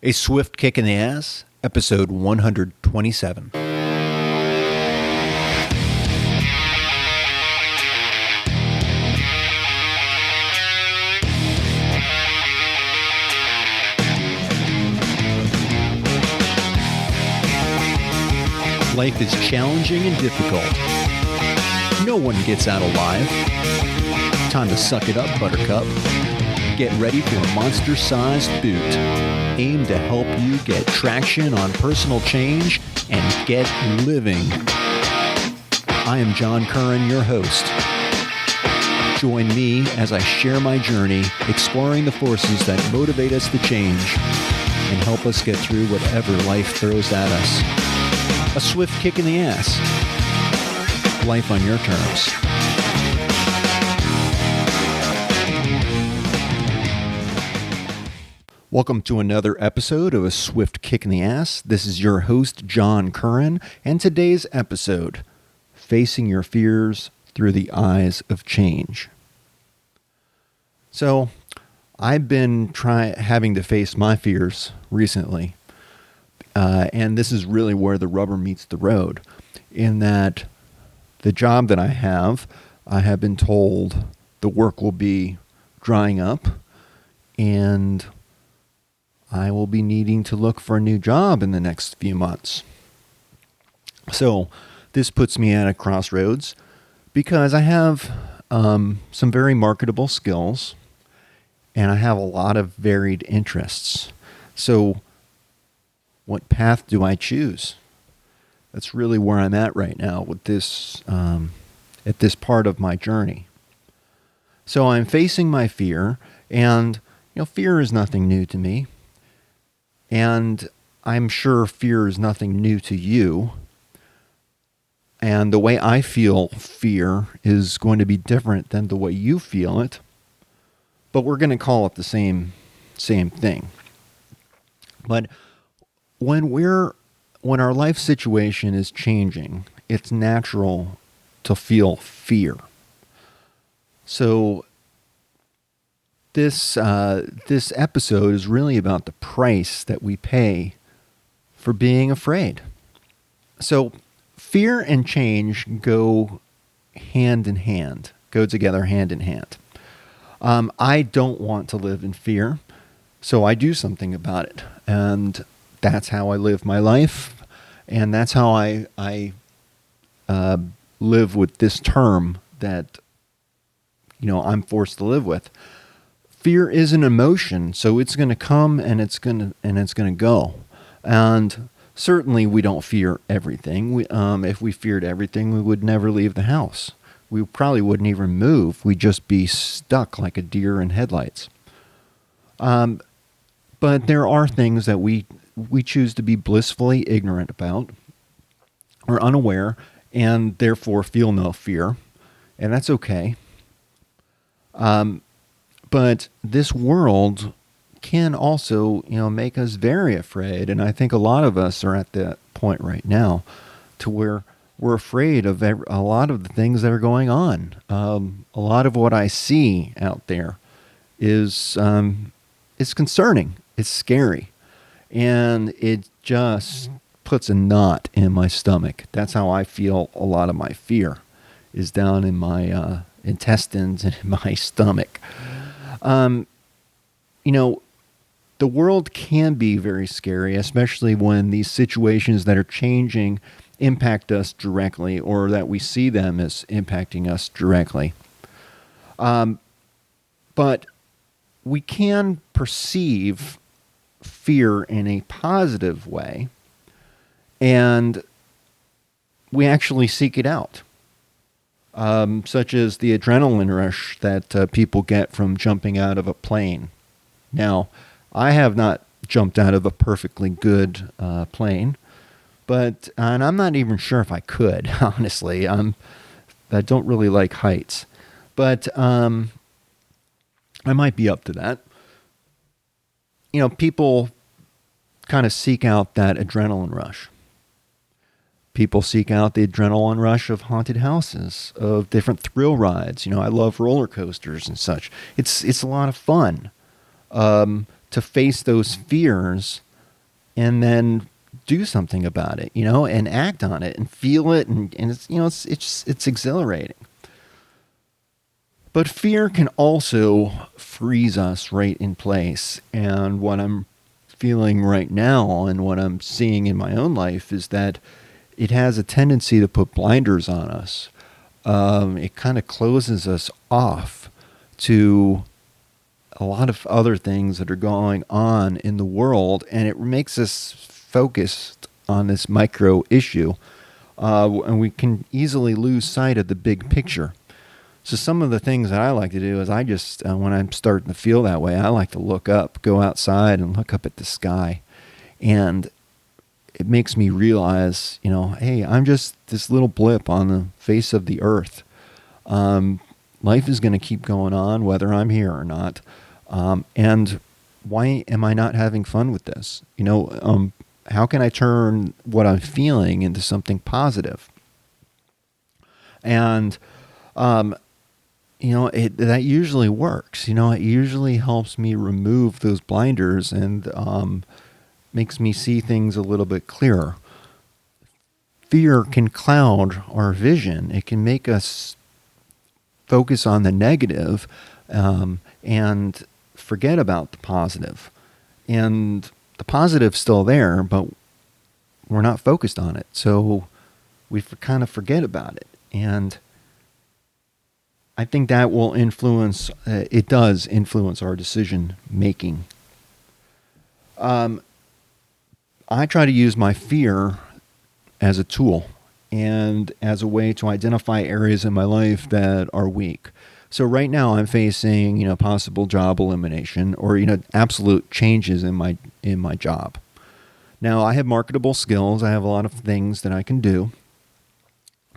A Swift Kick in the Ass, episode 127. Life is challenging and difficult. No one gets out alive. Time to suck it up, Buttercup. Get ready for a monster-sized boot, aimed to help you get traction on personal change and get living. I am John Curran, your host. Join me as I share my journey, exploring the forces that motivate us to change and help us get through whatever life throws at us. A swift kick in the ass. Life on your terms. Welcome to another episode of A Swift Kick in the Ass. This is your host, John Curran, and today's episode, Facing Your Fears Through the Eyes of Change. So, I've been having to face my fears recently, and this is really where the rubber meets the road, in that the job that I have been told the work will be drying up, and I will be needing to look for a new job in the next few months. So this puts me at a crossroads because I have some very marketable skills and I have a lot of varied interests. So what path do I choose? That's really where I'm at right now with this, at this part of my journey. So I'm facing my fear, and fear is nothing new to me. And I'm sure fear is nothing new to you. And the way I feel fear is going to be different than the way you feel it. But we're going to call it the same thing. But when our life situation is changing, it's natural to feel fear. So This episode is really about the price that we pay for being afraid. So fear and change go hand in hand, go together hand in hand. I don't want to live in fear, so I do something about it. And that's how I live my life. And that's how I live with this term that, I'm forced to live with. Fear is an emotion, so it's going to come and it's going to go. And certainly we don't fear everything. If we feared everything, we would never leave the house. We probably wouldn't even move. We'd just be stuck like a deer in headlights. But there are things that we choose to be blissfully ignorant about or unaware and therefore feel no fear. And that's okay. But this world can also, make us very afraid. And I think a lot of us are at that point right now to where we're afraid of a lot of the things that are going on. A lot of what I see out there is concerning. It's scary. And it just puts a knot in my stomach. That's how I feel a lot of my fear is down in my intestines and in my stomach. The world can be very scary, especially when these situations that are changing impact us directly or that we see them as impacting us directly. But we can perceive fear in a positive way, and we actually seek it out. Such as the adrenaline rush that people get from jumping out of a plane. Now, I have not jumped out of a perfectly good plane, and I'm not even sure if I could, honestly. I don't really like heights, but I might be up to that. People kind of seek out that adrenaline rush. People seek out the adrenaline rush of haunted houses, of different thrill rides. I love roller coasters and such. It's a lot of fun to face those fears and then do something about it, and act on it and feel it. And it's, it's exhilarating. But fear can also freeze us right in place. And what I'm feeling right now and what I'm seeing in my own life is that it has a tendency to put blinders on us. It kind of closes us off to a lot of other things that are going on in the world, and it makes us focused on this micro issue, and we can easily lose sight of the big picture. So some of the things that I like to do is I just, when I'm starting to feel that way, I like to look up, go outside and look up at the sky. And it makes me realize, hey, I'm just this little blip on the face of the earth. Life is going to keep going on whether I'm here or not. And why am I not having fun with this? How can I turn what I'm feeling into something positive? And, that usually works. It usually helps me remove those blinders and makes me see things a little bit clearer. Fear can cloud our vision. It can make us focus on the negative and forget about the positive. And the positive's still there, but we're not focused on it. So we kind of forget about it. And I think that will influence, it does influence our decision making. I try to use my fear as a tool and as a way to identify areas in my life that are weak. So right now I'm facing, possible job elimination or, absolute changes in my job. Now I have marketable skills. I have a lot of things that I can do.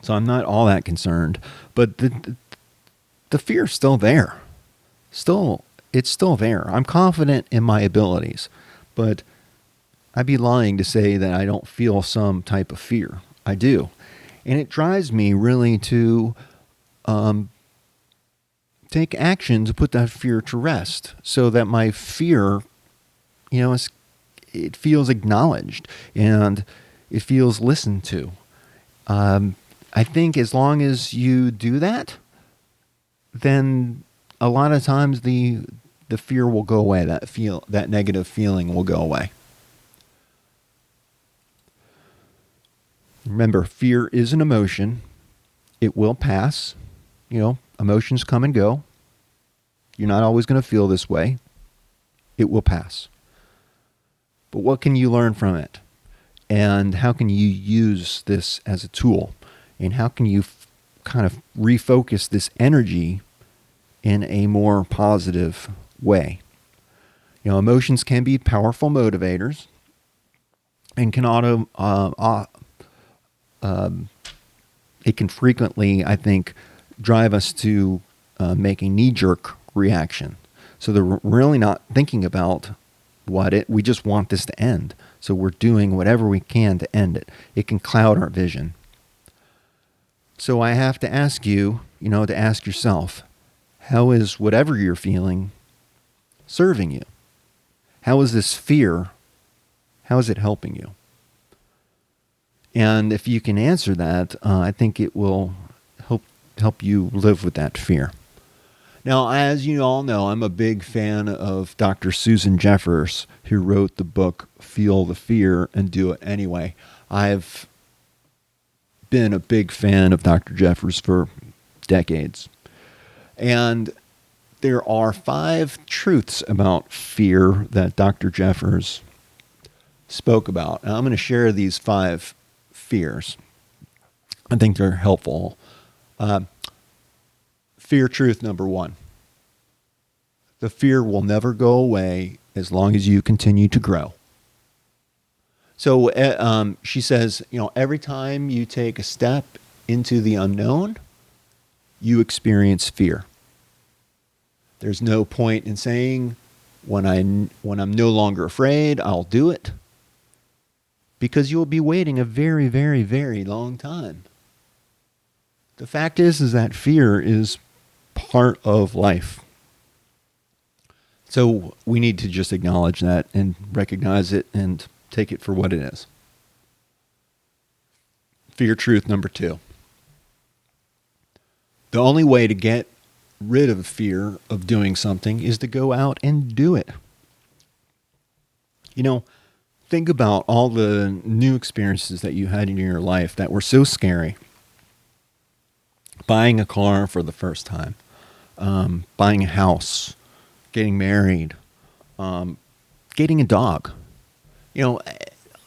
So I'm not all that concerned, but the fear's still there. It's still there. I'm confident in my abilities, but I'd be lying to say that I don't feel some type of fear. I do. And it drives me really to take action to put that fear to rest so that my fear, it feels acknowledged and it feels listened to. I think as long as you do that, then a lot of times the fear will go away. That negative feeling will go away. Remember, fear is an emotion. It will pass. Emotions come and go. You're not always going to feel this way. It will pass. But what can you learn from it? And how can you use this as a tool? And how can you kind of refocus this energy in a more positive way? Emotions can be powerful motivators and can it can frequently, I think, drive us to make a knee-jerk reaction. So they're really not thinking about we just want this to end. So we're doing whatever we can to end it. It can cloud our vision. So I have to ask you, to ask yourself, how is whatever you're feeling serving you? How is this fear, how is it helping you? And if you can answer that, I think it will help you live with that fear. Now, as you all know, I'm a big fan of Dr. Susan Jeffers, who wrote the book Feel the Fear and Do It Anyway. I've been a big fan of Dr. Jeffers for decades. And there are 5 truths about fear that Dr. Jeffers spoke about. And I'm going to share these 5 fears. I think they're helpful. Fear truth number 1. The fear will never go away as long as you continue to grow. So she says, every time you take a step into the unknown, you experience fear. There's no point in saying, when I'm no longer afraid, I'll do it. Because you'll be waiting a very, very, very long time. The fact is that fear is part of life. So we need to just acknowledge that and recognize it and take it for what it is. Fear truth number 2. The only way to get rid of fear of doing something is to go out and do it. Think about all the new experiences that you had in your life that were so scary. Buying a car for the first time, buying a house, getting married, getting a dog.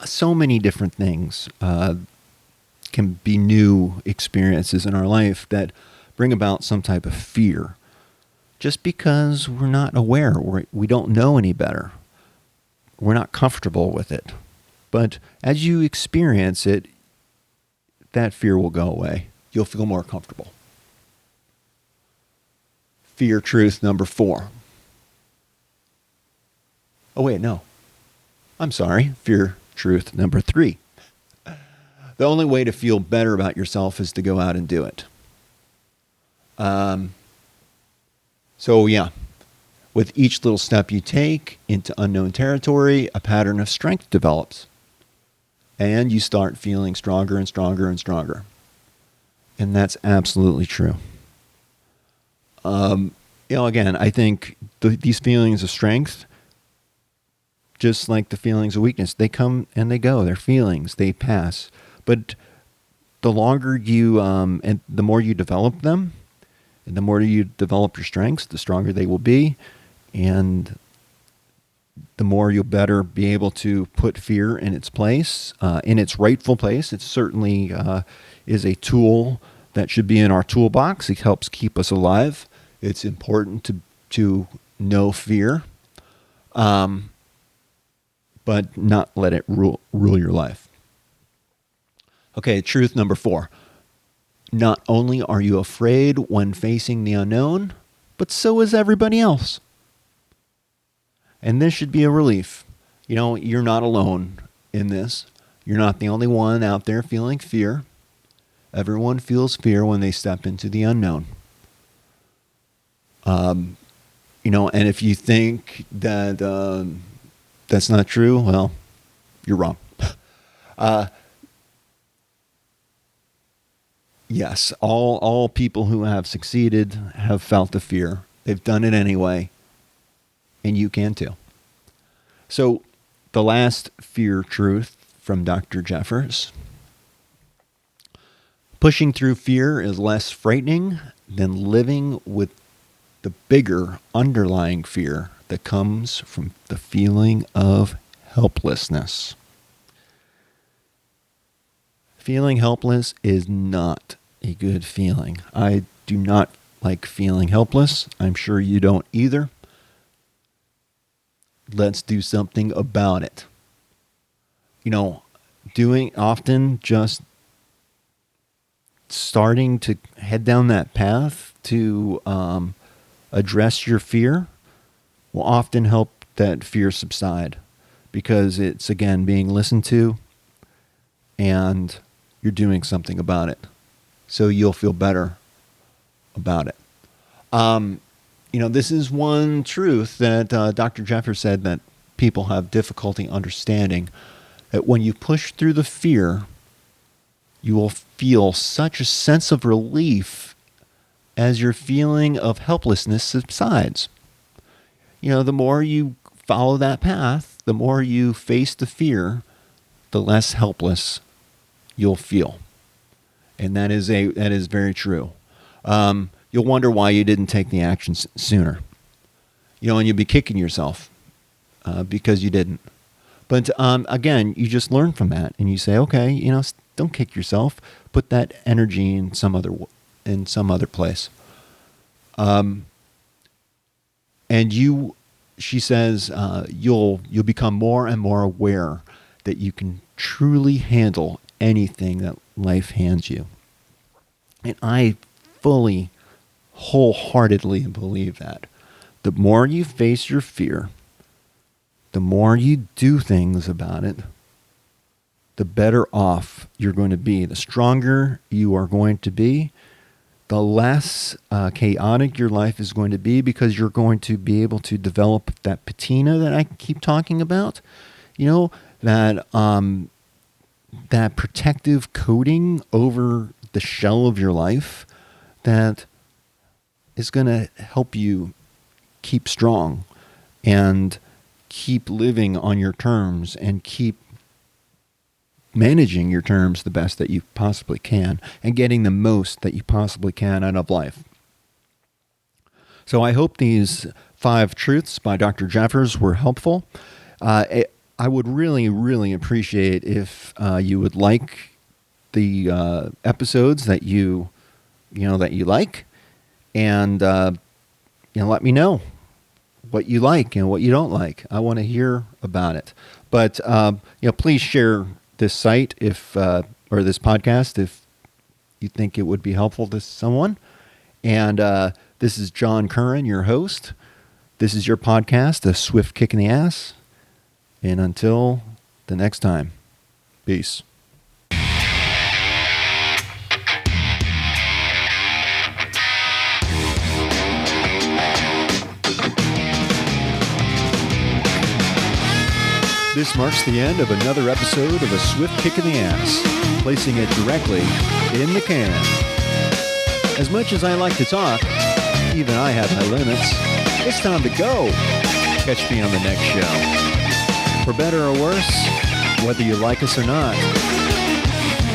So many different things can be new experiences in our life that bring about some type of fear. Just because we're not aware, we don't know any better. We're not comfortable with it. But as you experience it, that fear will go away. You'll feel more comfortable. Fear truth number 4. Oh, wait, no. I'm sorry. Fear truth number 3. The only way to feel better about yourself is to go out and do it. With each little step you take into unknown territory, a pattern of strength develops. And you start feeling stronger and stronger and stronger. And that's absolutely true. Again, I think these feelings of strength, just like the feelings of weakness, they come and they go. They're feelings. They pass. But the longer you, and the more you develop them, and the more you develop your strengths, the stronger they will be. And the more you'll better be able to put fear in its place, in its rightful place. It certainly is a tool that should be in our toolbox. It helps keep us alive. It's important to know fear, but not let it rule your life. Okay, truth number 4. Not only are you afraid when facing the unknown, but so is everybody else. And this should be a relief. You're not alone in this. You're not the only one out there feeling fear. Everyone feels fear when they step into the unknown. And if you think that that's not true, well, you're wrong. Yes, all people who have succeeded have felt the fear. They've done it anyway, and you can too. So, the last fear truth from Dr. Jeffers. Pushing through fear is less frightening than living with the bigger underlying fear that comes from the feeling of helplessness. Feeling helpless is not a good feeling. I do not like feeling helpless. I'm sure you don't either. Let's do something about it. Just starting to head down that path to address your fear will often help that fear subside, because it's, again, being listened to and you're doing something about it. So you'll feel better about it. This is one truth that Dr. Jeffers said that people have difficulty understanding, that when you push through the fear, you will feel such a sense of relief as your feeling of helplessness subsides. The more you follow that path, the more you face the fear, the less helpless you'll feel. And that is very true. You'll wonder why you didn't take the action sooner. And you'll be kicking yourself because you didn't. But again, you just learn from that, and you say, okay, don't kick yourself. Put that energy in some other place. She says, you'll become more and more aware that you can truly handle anything that life hands you. And I fully, wholeheartedly believe that. The more you face your fear, the more you do things about it, the better off you're going to be. The stronger you are going to be, the less chaotic your life is going to be, because you're going to be able to develop that patina that I keep talking about. that that protective coating over the shell of your life that is going to help you keep strong and keep living on your terms and keep managing your terms the best that you possibly can and getting the most that you possibly can out of life. So I hope these 5 truths by Dr. Jeffers were helpful. I would really, really appreciate if you would like the episodes that you like, and let me know what you like and what you don't like. I want to hear about it. But please share this site or this podcast if you think it would be helpful to someone. And this is John Curran, your host. This is your podcast, A Swift Kick in the Ass. And until the next time, peace. This marks the end of another episode of A Swift Kick in the Ass, placing it directly in the can. As much as I like to talk, even I have my limits. It's time to go. Catch me on the next show. For better or worse, whether you like us or not,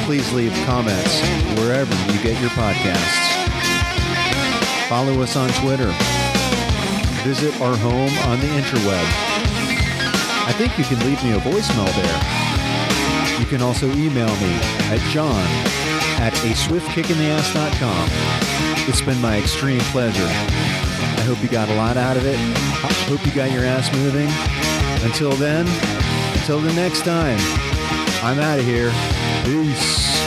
please leave comments wherever you get your podcasts. Follow us on Twitter. Visit our home on the interweb. I think you can leave me a voicemail there. You can also email me at john@aswiftkickintheass.com. It's been my extreme pleasure. I hope you got a lot out of it. I hope you got your ass moving. Until then, until the next time, I'm out of here. Peace.